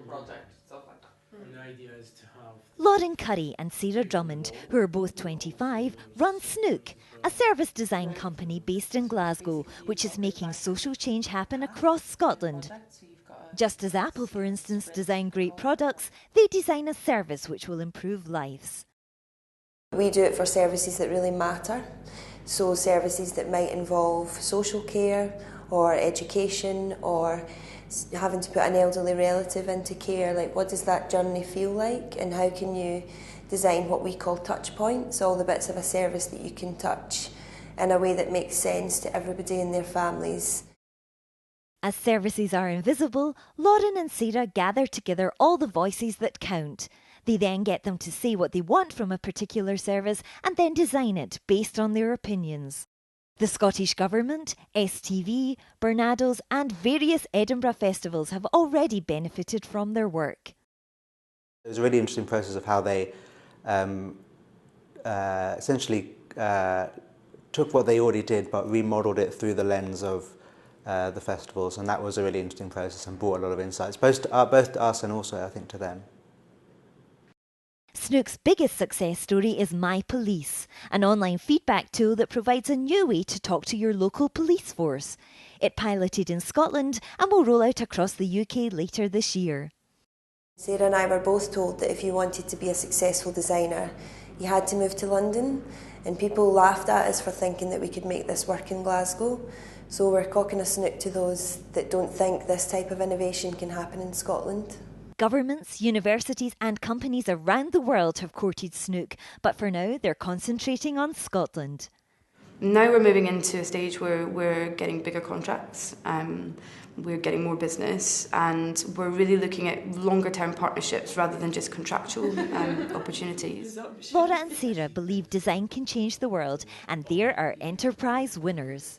project, stuff like that. And the idea is to have... Lauren Currie and Sarah Drummond, who are both 25, run Snook, a service design company based in Glasgow, which is making social change happen across Scotland. Just as Apple, for instance, design great products, they design a service which will improve lives. We do it for services that really matter, so services that might involve social care or education or having to put an elderly relative into care. Like, what does that journey feel like, and how can you design what we call touch points, all the bits of a service that you can touch in a way that makes sense to everybody and their families. As services are invisible, Lauren and Sarah gather together all the voices that count. They then get them to say what they want from a particular service and then design it based on their opinions. The Scottish Government, STV, Barnados and various Edinburgh festivals have already benefited from their work. It was a really interesting process of how they essentially took what they already did but remodelled it through the lens of the festivals, and that was a really interesting process and brought a lot of insights, both to us and also, I think, to them. Snook's biggest success story is My Police, an online feedback tool that provides a new way to talk to your local police force. It piloted in Scotland and will roll out across the UK later this year. Sarah and I were both told that if you wanted to be a successful designer, you had to move to London, and people laughed at us for thinking that we could make this work in Glasgow. So we're cocking a snook to those that don't think this type of innovation can happen in Scotland. Governments, universities and companies around the world have courted Snook, but for now they're concentrating on Scotland. Now we're moving into a stage where we're getting bigger contracts, we're getting more business, and we're really looking at longer term partnerships rather than just contractual opportunities. Laura and Sarah believe design can change the world, and they're our enterprise winners.